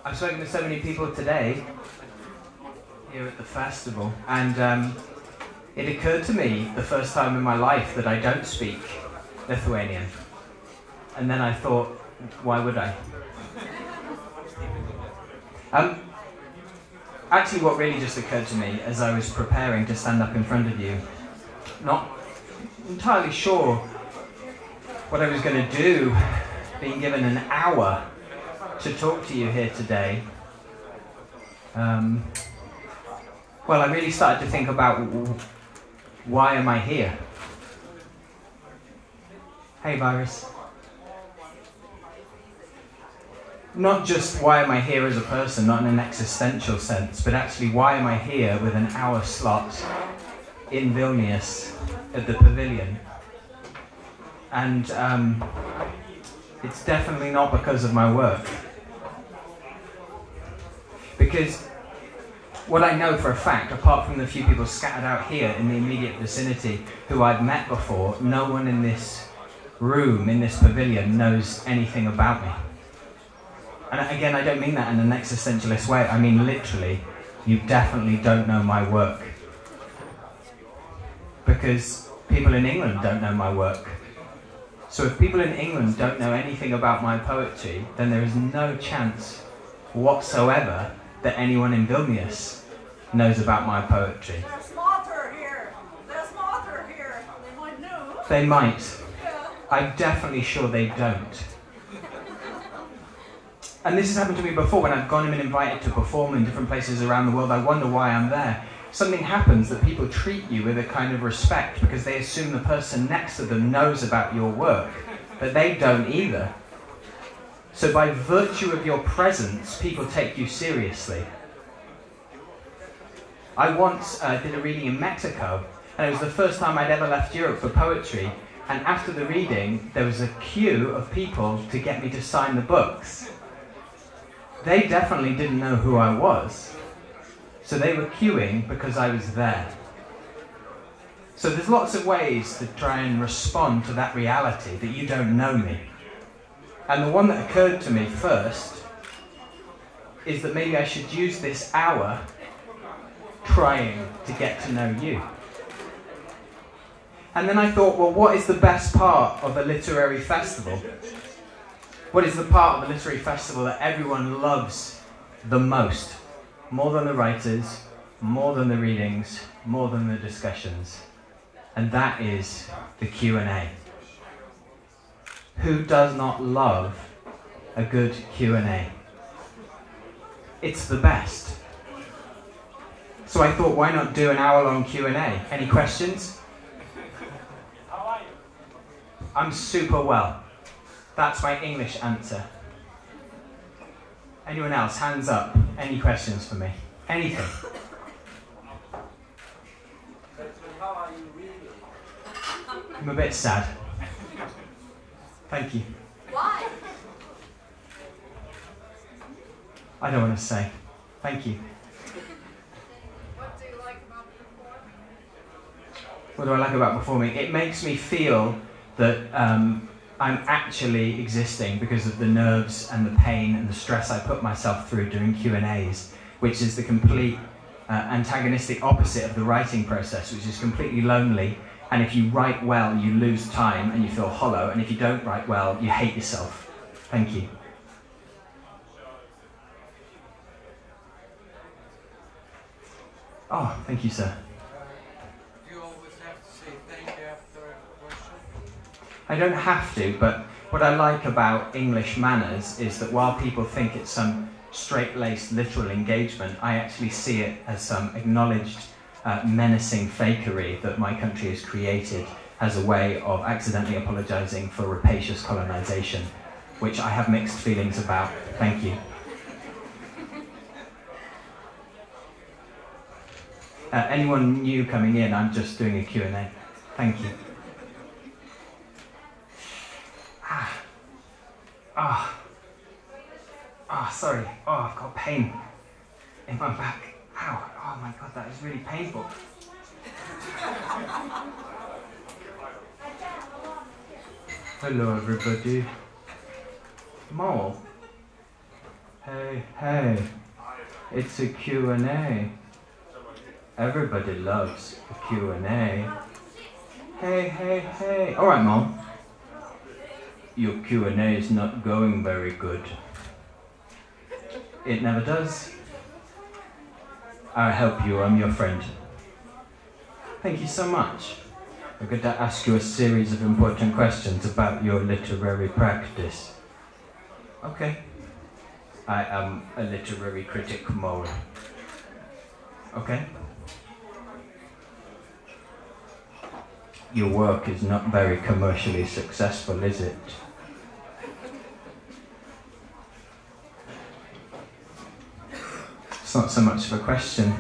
I've spoken to so many people today here at the festival, and it occurred to me the first time in my life that I don't speak Lithuanian. And then I thought, why would I? Actually, what really just occurred to me as I was preparing to stand up in front of you, not entirely sure what I was going to do, being given an hour to talk to you here today. Well, I really started to think about why am I here? Hey, Virus. Not just why am I here as a person, not in an existential sense, but actually why am I here with an hour slot in Vilnius at the Pavilion? And it's definitely not because of my work. Because what I know for a fact, apart from the few people scattered out here in the immediate vicinity who I've met before, no one in this room, in this pavilion, knows anything about me. And again, I don't mean that in an existentialist way. I mean literally, you definitely don't know my work. Because people in England don't know my work. So if people in England don't know anything about my poetry, then there is no chance whatsoever that anyone in Vilnius knows about my poetry. They're smarter here. They're smarter here. They might know. They might. Yeah. I'm definitely sure they don't. And this has happened to me before when I've gone and been invited to perform in different places around the world. I wonder why I'm there. Something happens that people treat you with a kind of respect because they assume the person next to them knows about your work, but they don't either. So by virtue of your presence, people take you seriously. I once did a reading in Mexico, and it was the first time I'd ever left Europe for poetry, and after the reading, there was a queue of people to get me to sign the books. They definitely didn't know who I was, so they were queuing because I was there. So there's lots of ways to try and respond to that reality that you don't know me. And the one that occurred to me first is that maybe I should use this hour trying to get to know you. And then I thought, well, what is the best part of a literary festival? What is the part of a literary festival that everyone loves the most? More than the writers, more than the readings, more than the discussions. And that is the Q&A. Who does not love a good Q&A? It's the best. So I thought, why not do an hour-long Q&A? Any questions? How are you? I'm super well. That's my English answer. Anyone else? Hands up. Any questions for me? Anything? How are you really? I'm a bit sad. Thank you. Why? I don't want to say. Thank you. What do you like about performing? What do I like about performing? It makes me feel that I'm actually existing because of the nerves and the pain and the stress I put myself through doing Q&As, which is the complete antagonistic opposite of the writing process, which is completely lonely. And if you write well, you lose time and you feel hollow. And if you don't write well, you hate yourself. Thank you. Oh, thank you, sir. Do you always have to say thank you after a question? I don't have to, but what I like about English manners is that while people think it's some straight-laced literal engagement, I actually see it as some acknowledged menacing fakery that my country has created as a way of accidentally apologizing for rapacious colonization, which I have mixed feelings about. Thank you. Anyone new coming in, I'm just doing a Q&A. Thank you. Sorry. Oh, I've got pain in my back. Ow. Oh my God, that is really painful. Hello, everybody. Mole. Hey, hey, it's a Q&A. Everybody loves a Q&A. Hey, hey, hey. All right, Mom. Your Q&A is not going very good. It never does. I'll help you, I'm your friend. Thank you so much. I'm going to ask you a series of important questions about your literary practice. Okay. I am a literary critic mole. Okay? Your work is not very commercially successful, is it? It's not so much of a question,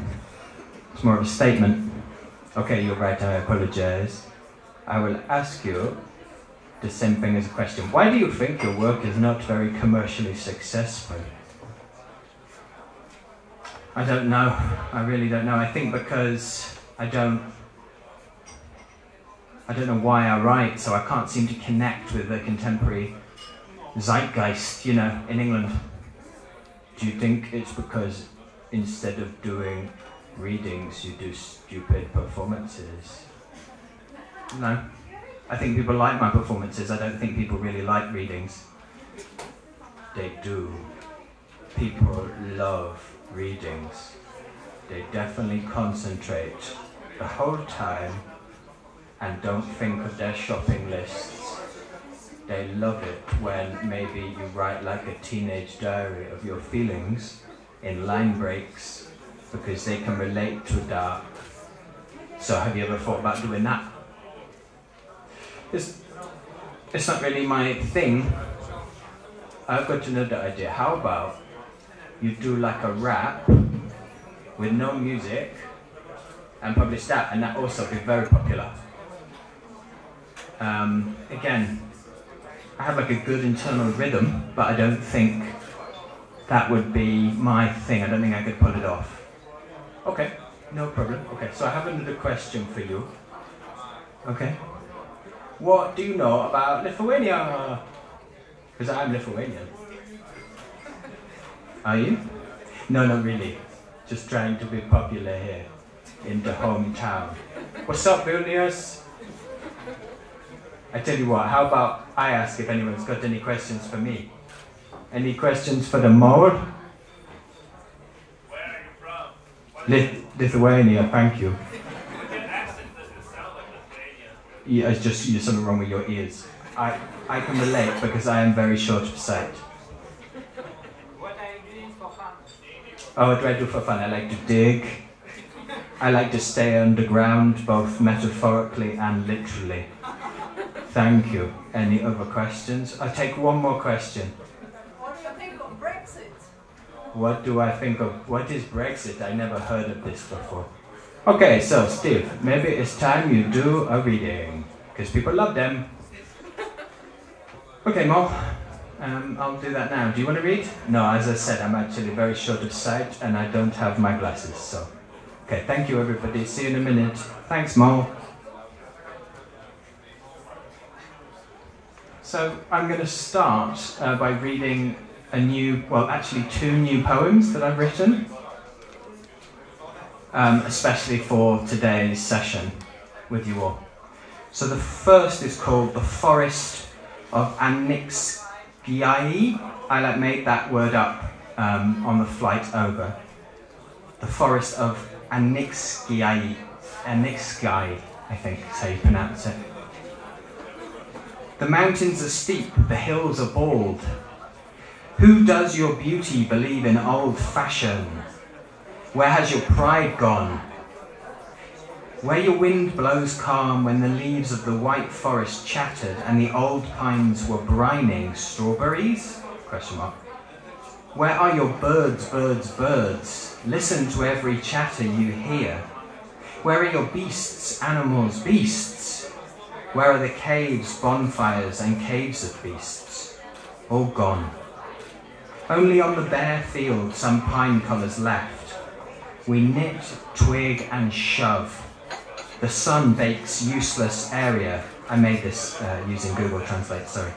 it's more of a statement. Okay, you're right, I apologize. I will ask you the same thing as a question. Why do you think your work is not very commercially successful? I don't know. I really don't know. I think because I don't know why I write, so I can't seem to connect with the contemporary zeitgeist, you know, in England. Do you think it's because instead of doing readings, you do stupid performances? No. I think people like my performances. I don't think people really like readings. They do. People love readings. They definitely concentrate the whole time and don't think of their shopping lists. They love it when maybe you write like a teenage diary of your feelings in line breaks because they can relate to that. So have you ever thought about doing that? It's not really my thing. I've got another idea. How about you do like a rap with no music and publish that, and that also be very popular. Again, I have like a good internal rhythm, but I don't think that would be my thing. I don't think I could pull it off. Okay, no problem. Okay, so I have another question for you. Okay. What do you know about Lithuania? Because I'm Lithuanian. Are you? No, not really. Just trying to be popular here in the hometown. What's up, Vilnius? I tell you what, how about I ask if anyone's got any questions for me? Any questions for the mole? Where are you from? Lithuania, thank you. With your accent, doesn't sound like Lithuania. Yeah, it's just there's something wrong with your ears. I can relate because I am very short of sight. What are you doing for fun? Oh, what do I do for fun? I like to dig. I like to stay underground, both metaphorically and literally. Thank you. Any other questions? I'll take one more question. What do you think of Brexit? What do I think of... What is Brexit? I never heard of this before. Okay, so Steve, maybe it's time you do a reading, because people love them. Okay, Mo, I'll do that now. Do you want to read? No, as I said, I'm actually very short of sight and I don't have my glasses, so... Okay, thank you everybody. See you in a minute. Thanks, Mo. So I'm going to start by reading two new poems that I've written, especially for today's session with you all. So the first is called The Forest of Anniksgiai. I made that word up on the flight over. The Forest of Anniksgiai. Anniksgiai, I think is how you pronounce it. The mountains are steep, the hills are bald. Who does your beauty believe in old fashion? Where has your pride gone? Where your wind blows calm when the leaves of the white forest chattered and the old pines were brining strawberries? Question mark. Where are your birds, birds, birds? Listen to every chatter you hear. Where are your beasts, animals, beasts? Where are the caves, bonfires, and caves of beasts? All gone. Only on the bare field some pine colours left. We knit, twig, and shove. The sun bakes useless area. I made this using Google Translate, sorry.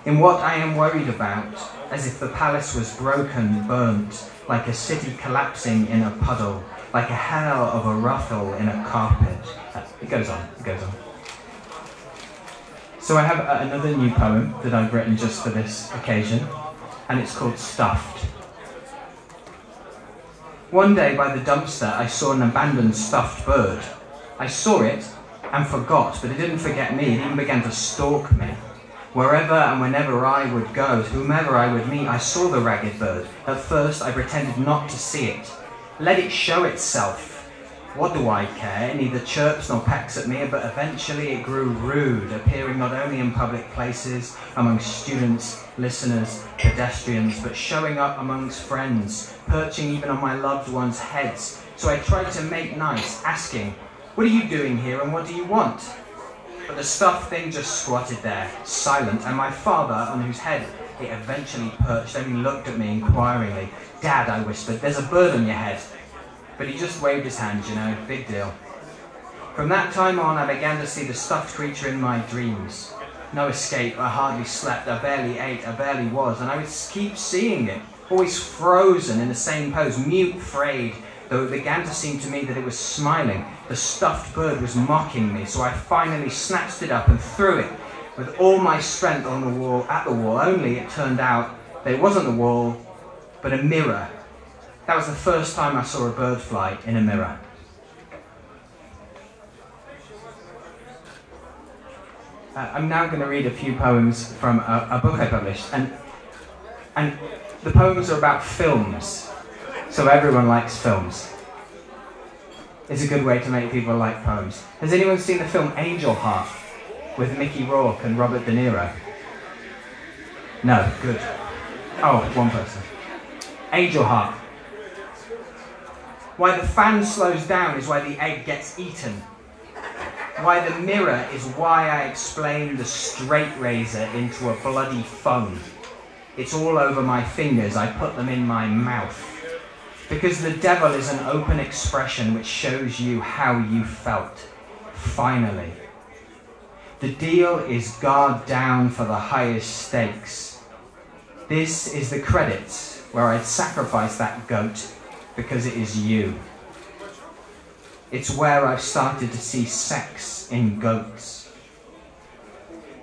in what I am worried about, as if the palace was broken, burnt, like a city collapsing in a puddle, like a hair of a ruffle in a carpet. It goes on, it goes on. So I have another new poem that I've written just for this occasion, and it's called Stuffed. One day by the dumpster I saw an abandoned stuffed bird. I saw it and forgot, but it didn't forget me, it even began to stalk me. Wherever and whenever I would go, to whomever I would meet, I saw the ragged bird. At first I pretended not to see it. Let it show itself. What do I care? It neither chirps nor pecks at me, but eventually it grew rude, appearing not only in public places, among students, listeners, pedestrians, but showing up amongst friends, perching even on my loved ones' heads. So I tried to make nice, asking, "What are you doing here and what do you want?" But the stuffed thing just squatted there, silent, and my father, on whose head it eventually perched, only looked at me inquiringly. "Dad," I whispered, "there's a bird on your head." But he just waved his hand, you know, big deal. From that time on, I began to see the stuffed creature in my dreams. No escape, I hardly slept, I barely ate, I barely was, and I would keep seeing it, always frozen in the same pose, mute, frayed, though it began to seem to me that it was smiling. The stuffed bird was mocking me, so I finally snatched it up and threw it with all my strength on the wall, at the wall, only it turned out that it wasn't the wall, but a mirror. That was the first time I saw a bird fly in a mirror. I'm now going to read a few poems from a book I published, and the poems are about films, so everyone likes films. It's a good way to make people like poems. Has anyone seen the film Angel Heart with Mickey Rourke and Robert De Niro? No, good. Oh, one person. Angel Heart. Why the fan slows down is why the egg gets eaten. Why the mirror is why I explain the straight razor into a bloody phone. It's all over my fingers, I put them in my mouth. Because the devil is an open expression which shows you how you felt. Finally. The deal is guard down for the highest stakes. This is the credits where I'd sacrifice that goat because it is you. It's where I've started to see sex in goats.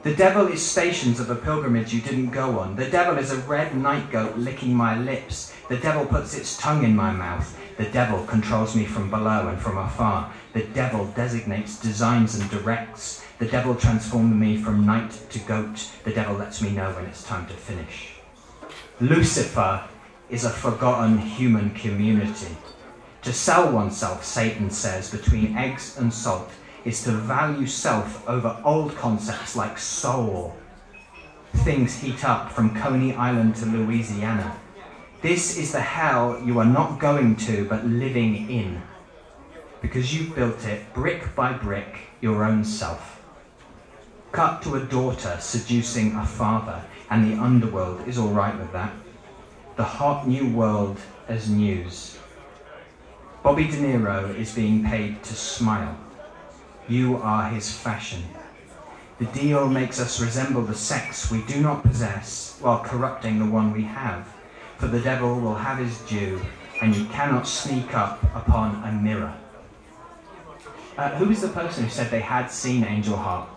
The devil is stations of a pilgrimage you didn't go on. The devil is a red night goat licking my lips. The devil puts its tongue in my mouth. The devil controls me from below and from afar. The devil designates, designs and directs. The devil transformed me from knight to goat. The devil lets me know when it's time to finish. Lucifer is a forgotten human community. To sell oneself, Satan says, between eggs and salt, is to value self over old concepts like soul. Things heat up from Coney Island to Louisiana. This is the hell you are not going to, but living in. Because you built it, brick by brick, your own self. Cut to a daughter seducing a father, and the underworld is all right with that. The hot new world as news. Bobby De Niro is being paid to smile. You are his fashion. The deal makes us resemble the sex we do not possess while corrupting the one we have. For the devil will have his due, and you cannot sneak up upon a mirror. Who is the person who said they had seen Angel Heart?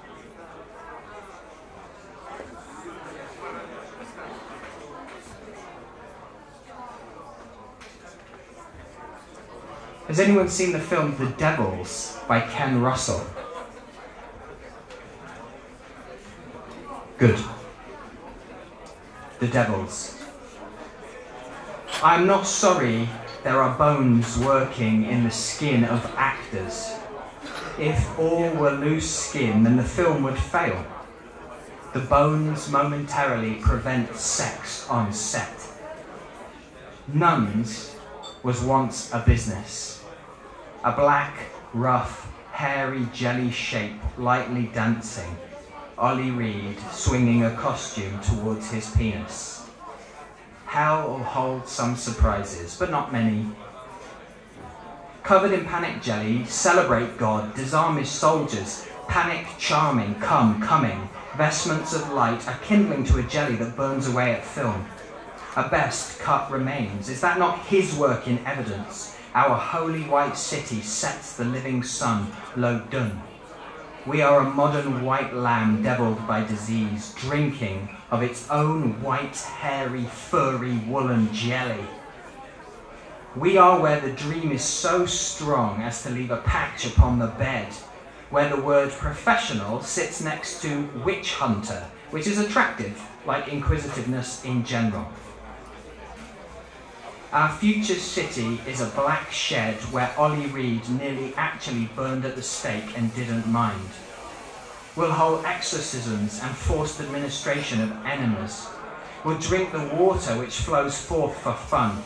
Has anyone seen the film The Devils by Ken Russell? Good. The Devils. I'm not sorry there are bones working in the skin of actors. If all were loose skin, then the film would fail. The bones momentarily prevent sex on set. Nuns was once a business. A black, rough, hairy jelly shape lightly dancing. Ollie Reed swinging a costume towards his penis. Hell will hold some surprises, but not many. Covered in panic jelly, celebrate God, disarm his soldiers. Panic charming, coming. Vestments of light are kindling to a jelly that burns away at film. A best cut remains. Is that not his work in evidence? Our holy white city sets the living sun low dun. We are a modern white lamb devilled by disease, drinking of its own white, hairy, furry, woolen jelly. We are where the dream is so strong as to leave a patch upon the bed, where the word professional sits next to witch hunter, which is attractive, like inquisitiveness in general. Our future city is a black shed where Ollie Reed nearly actually burned at the stake and didn't mind. We'll hold exorcisms and forced administration of enemas. We'll drink the water which flows forth for fun.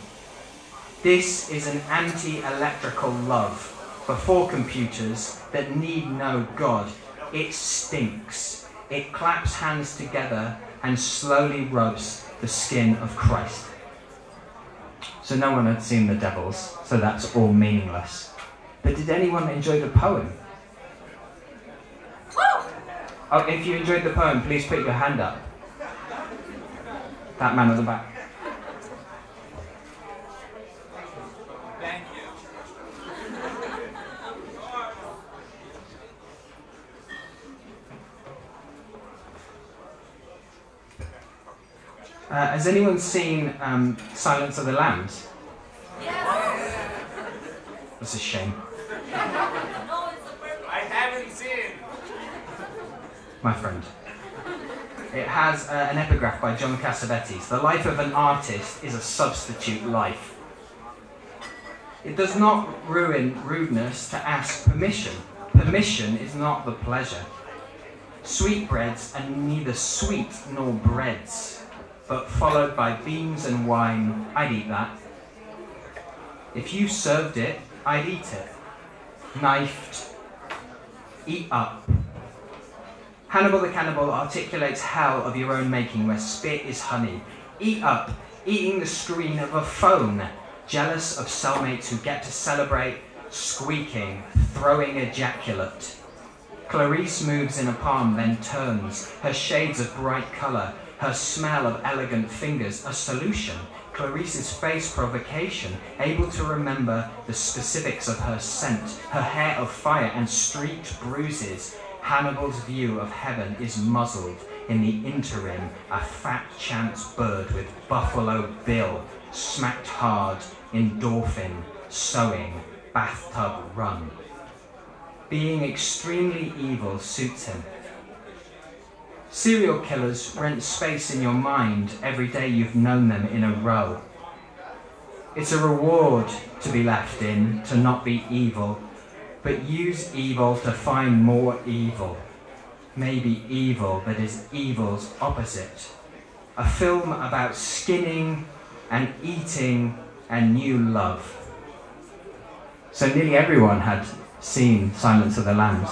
This is an anti-electrical love before computers that need no God. It stinks. It claps hands together and slowly rubs the skin of Christ. So no one had seen the devils, so that's all meaningless. But did anyone enjoy the poem? Oh, if you enjoyed the poem, please put your hand up. That man at the back. Thank you. Has anyone seen Silence of the Lambs? Yes. That's a shame. No, it's a perfect. I haven't seen. My friend. It has an epigraph by John Cassavetes. The life of an artist is a substitute life. It does not ruin rudeness to ask permission. Permission is not the pleasure. Sweetbreads are neither sweet nor breads, but followed by beans and wine, I'd eat that. If you served it, I'd eat it. Knifed, eat up. Hannibal the Cannibal articulates hell of your own making where spit is honey. Eat up, eating the screen of a phone, jealous of cellmates who get to celebrate, squeaking, throwing ejaculate. Clarice moves in a palm, then turns, her shades of bright colour, her smell of elegant fingers, a solution. Clarice's face provocation, able to remember the specifics of her scent, her hair of fire and streaked bruises. Hannibal's view of heaven is muzzled. In the interim, a fat chance bird with buffalo bill, smacked hard, endorphin, sewing, bathtub run. Being extremely evil suits him. Serial killers rent space in your mind every day you've known them in a row. It's a reward to be left in, to not be evil, but use evil to find more evil. Maybe evil that is evil's opposite. A film about skinning and eating and new love. So nearly everyone had seen Silence of the Lambs.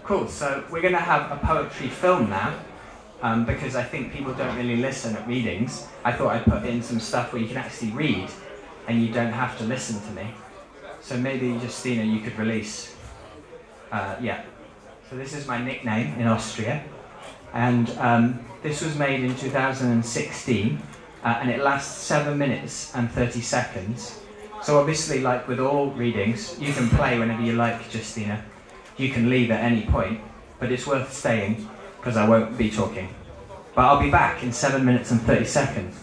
Cool, so we're going to have a poetry film now, because I think people don't really listen at readings. I thought I'd put in some stuff where you can actually read, and you don't have to listen to me. So maybe, Justina, you could release. Yeah. So this is my nickname in Austria, and this was made in 2016, and it lasts 7 minutes and 30 seconds. So obviously, like with all readings, you can play whenever you like, Justina. You can leave at any point, but it's worth staying, because I won't be talking. But I'll be back in 7 minutes and 30 seconds.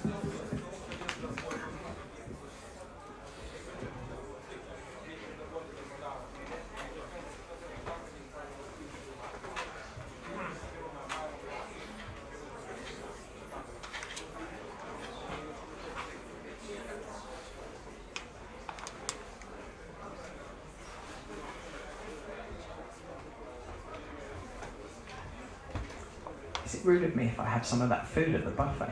Is it rude of me if I have some of that food at the buffet?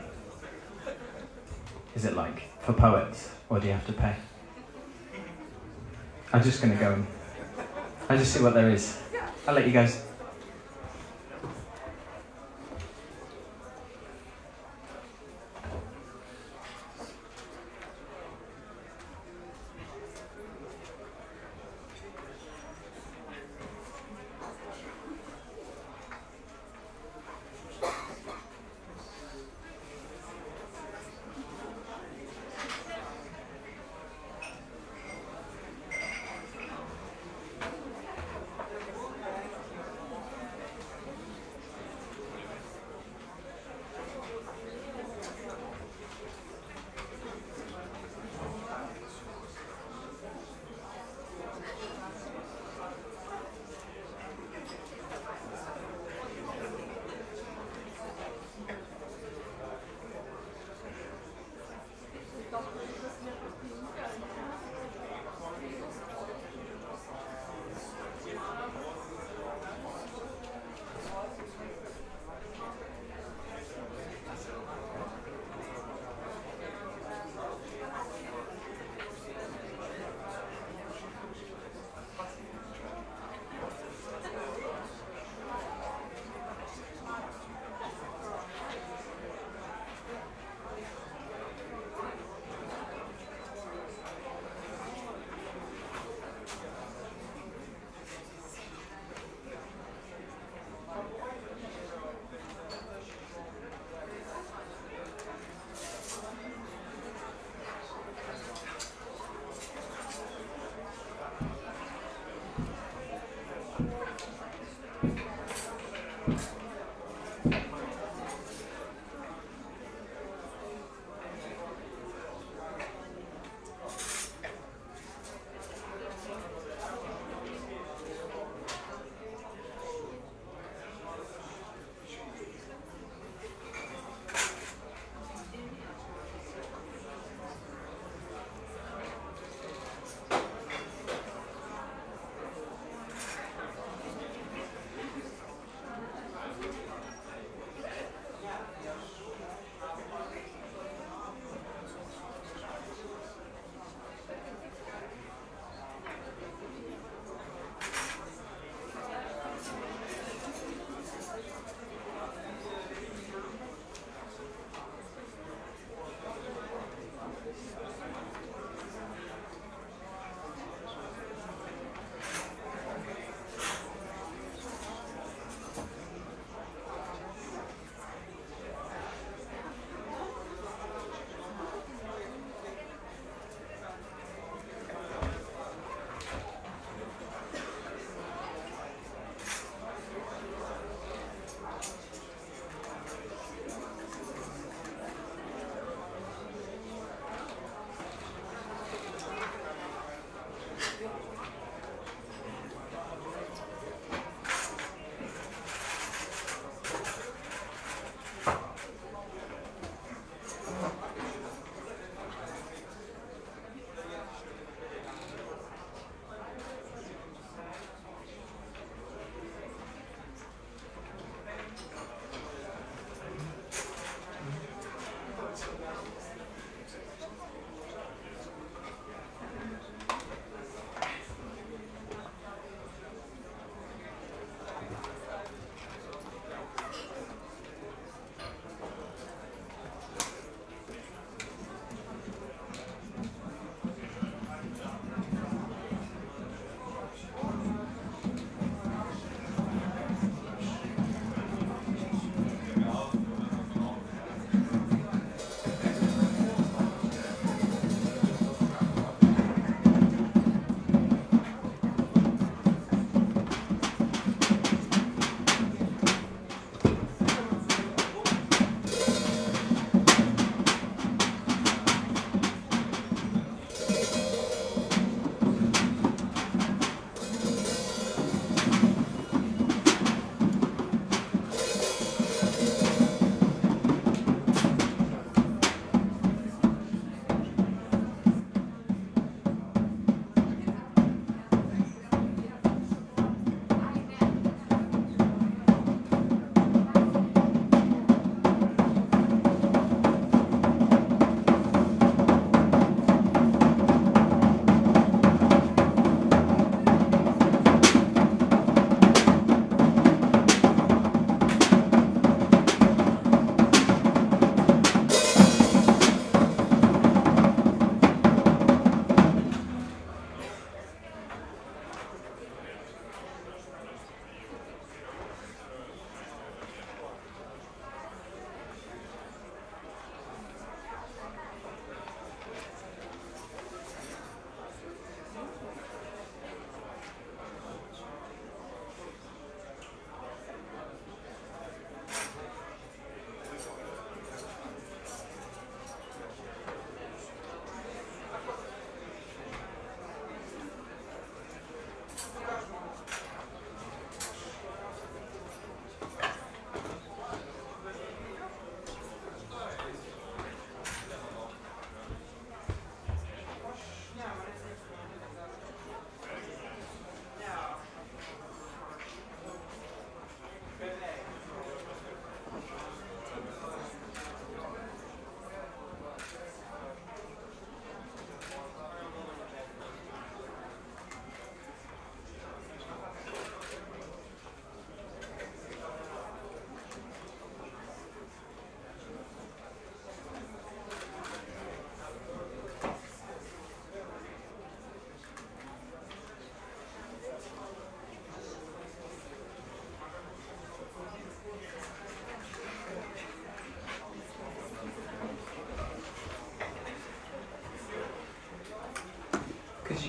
Is it like for poets, or do you have to pay? I'm just going to go and I'll just see what there is. I'll let you guys.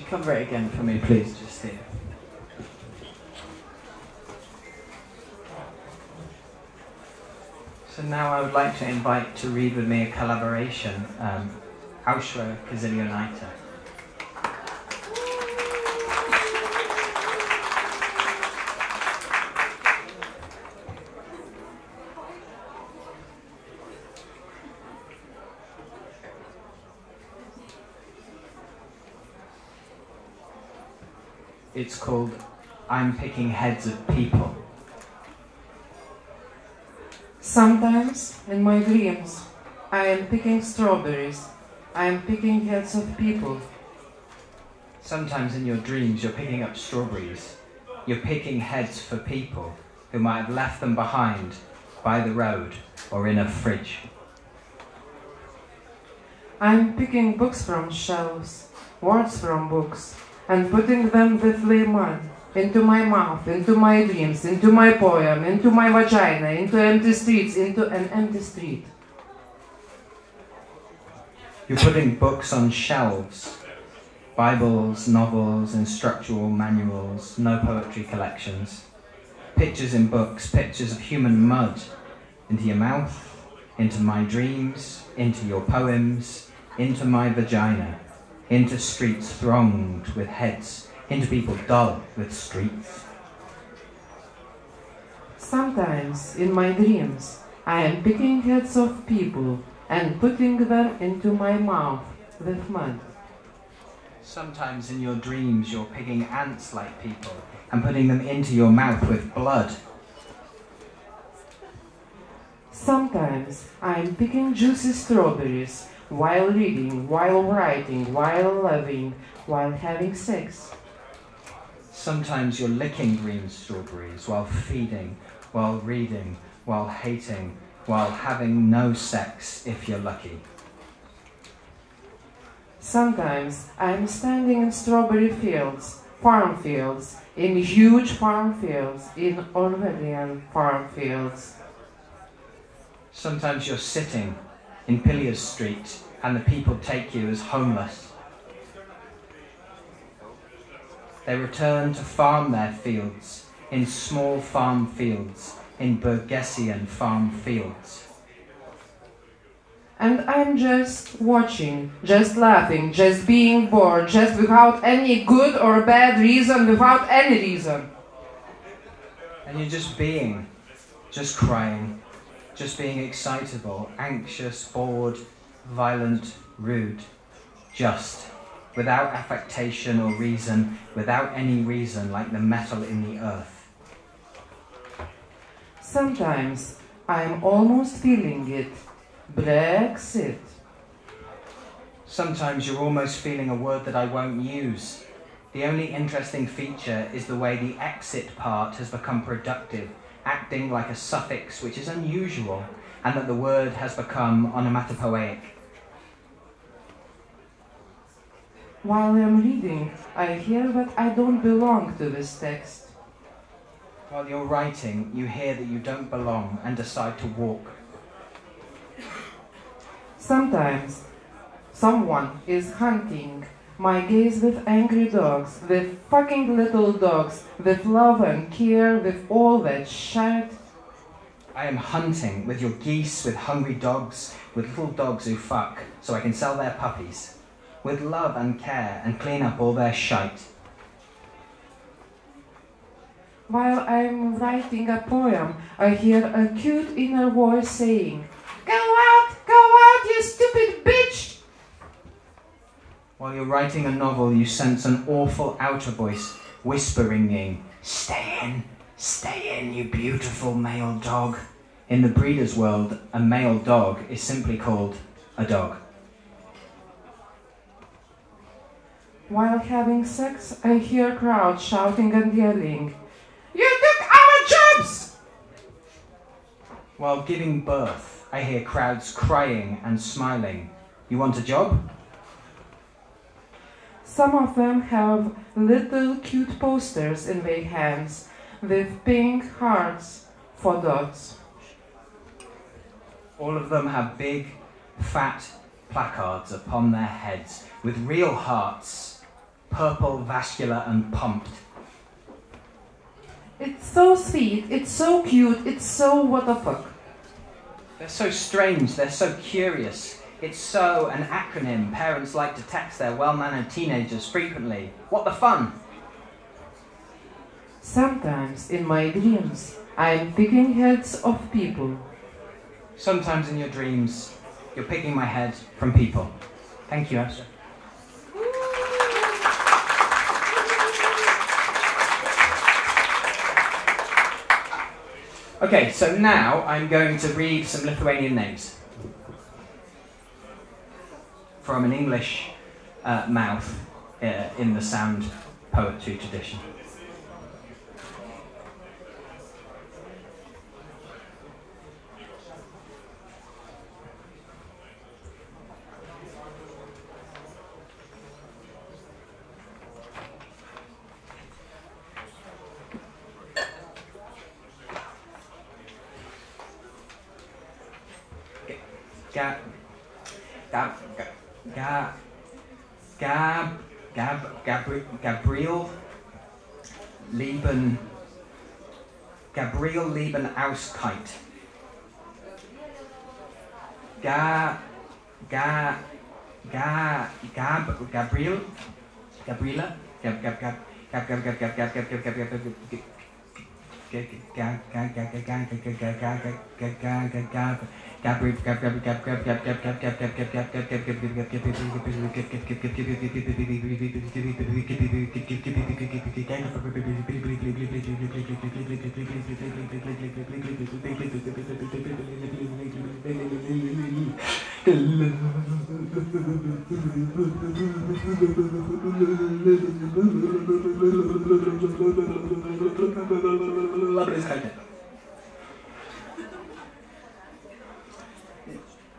you cover it again for me, please, just here? So now I would like to invite to read with me a collaboration, Aushra Kazilionaita. It's called I'm Picking Heads of People. Sometimes, in my dreams, I am picking strawberries. I am picking heads of people. Sometimes in your dreams you're picking up strawberries. You're picking heads for people who might have left them behind by the road or in a fridge. I am picking books from shelves, words from books, and putting them with lemon into my mouth, into my dreams, into my poem, into my vagina, into empty streets, into an empty street. You're putting books on shelves. Bibles, novels, instructional manuals, no poetry collections. Pictures in books, pictures of human mud into your mouth, into my dreams, into your poems, into my vagina, into streets thronged with heads, into people dull with streets. Sometimes, in my dreams, I am picking heads of people and putting them into my mouth with mud. Sometimes in your dreams you're picking ants like people and putting them into your mouth with blood. Sometimes I am picking juicy strawberries while reading, while writing, while loving, while having sex. Sometimes you're licking green strawberries while feeding, while reading, while hating, while having no sex if you're lucky. Sometimes I am standing in strawberry fields, farm fields, in huge farm fields, in Orwellian farm fields. Sometimes you're sitting in Piliers Street and the people take you as homeless. They return to farm their fields, in small farm fields, in Burgessian farm fields. And I'm just watching, just laughing, just being bored, just without any good or bad reason, without any reason. And you're just being, just crying, just being excitable, anxious, bored, violent, rude, just, without affectation or reason, without any reason, like the metal in the earth. Sometimes I'm almost feeling it. Brexit. Sometimes you're almost feeling a word that I won't use. The only interesting feature is the way the exit part has become productive, acting like a suffix which is unusual, and that the word has become onomatopoeic. While I'm reading, I hear that I don't belong to this text. While you're writing, you hear that you don't belong and decide to walk. Sometimes someone is hunting my gaze with angry dogs, with fucking little dogs, with love and care, with all that shit. I am hunting with your geese, with hungry dogs, with little dogs who fuck, so I can sell their puppies, with love and care and clean up all their shite. While I'm writing a poem, I hear a cute inner voice saying, go out, you stupid bitch! While you're writing a novel, you sense an awful outer voice whispering, stay in, you beautiful male dog. In the breeder's world, a male dog is simply called a dog. While having sex, I hear crowds shouting and yelling, you took our jobs! While giving birth, I hear crowds crying and smiling. You want a job? Some of them have little cute posters in their hands with pink hearts for dogs. All of them have big, fat placards upon their heads with real hearts purple, vascular, and pumped. It's so sweet, it's so cute, it's so what the fuck. They're so strange, they're so curious. It's so an acronym parents like to text their well-mannered teenagers frequently. What the fun? Sometimes in my dreams, I'm picking heads of people. Sometimes in your dreams, you're picking my head from people. Thank you, Asha. Okay, so now I'm going to read some Lithuanian names from an English mouth in the sound poetry tradition. Gabriel Lieben Auskite.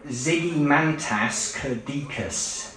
Zigimantas Kerdicus.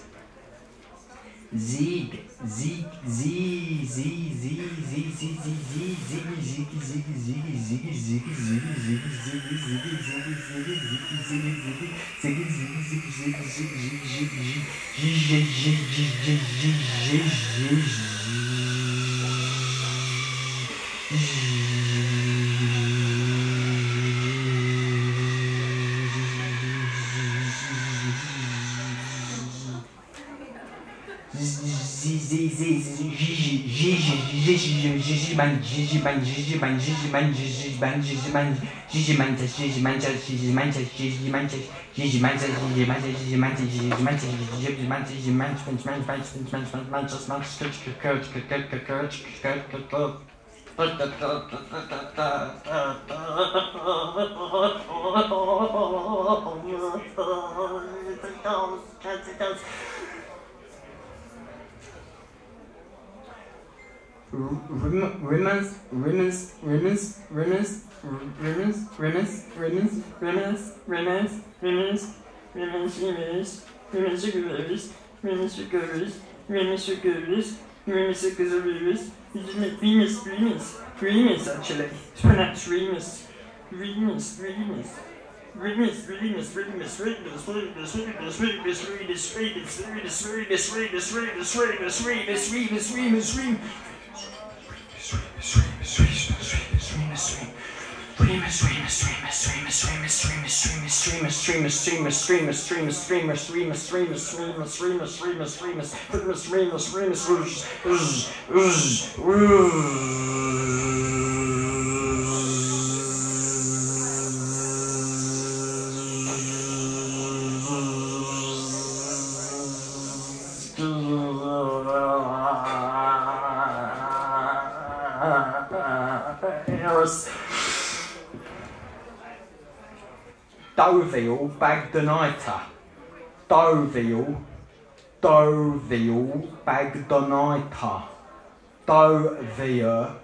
Remus, actually. It's pronounced Remus. Remus. Dovil Bagdonaita. Dovil Bagdonaita. Dovila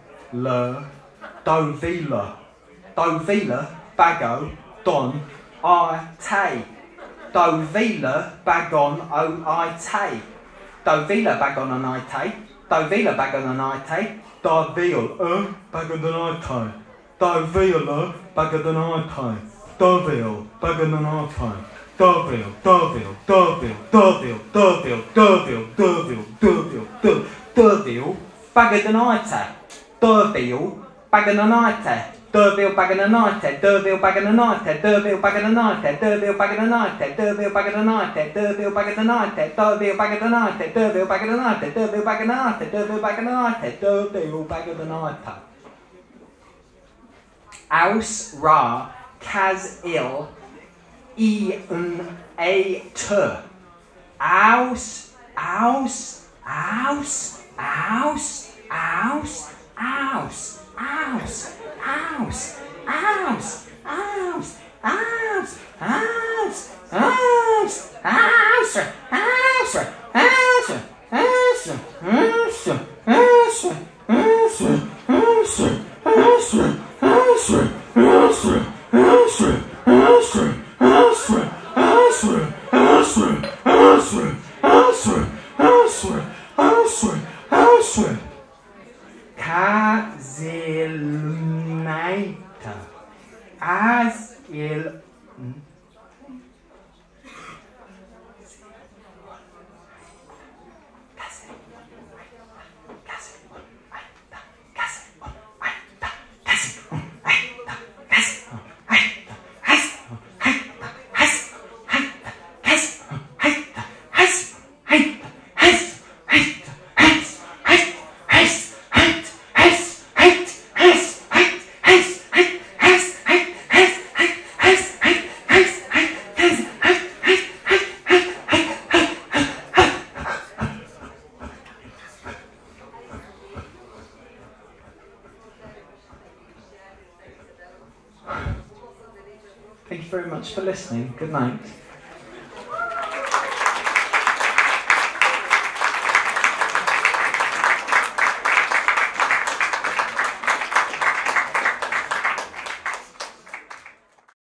Bago Don I Tay. Dovila Bagon O I Tay. Dovila Bagon on I Tay. Dovila Bagon on I Tay. Dovil Bagodonaitai. Dovila Bagodonaitai. Dovil Bagodonaitai. Dovil Döviu Bagadanaita. Döviu Bagadanaita. Döviu Bagadanaita. Döviu Bagadanaita. Döviu Bagadanaita. Döviu Bagadanaita. Döviu Bagadanaita. Döviu Bagadanaita. Döviu Bagadanaita. Döviu Bagadanaita. Döviu Bagadanaita. Döviu Bagadanaita. Döviu Bagadanaita. Aus ra cas il e n a t. Aus, aus, aus, aus, aus, aus, aus, aus, aus, aus, aus, aus, aus, aus, As il Thank you very much for listening. Good night.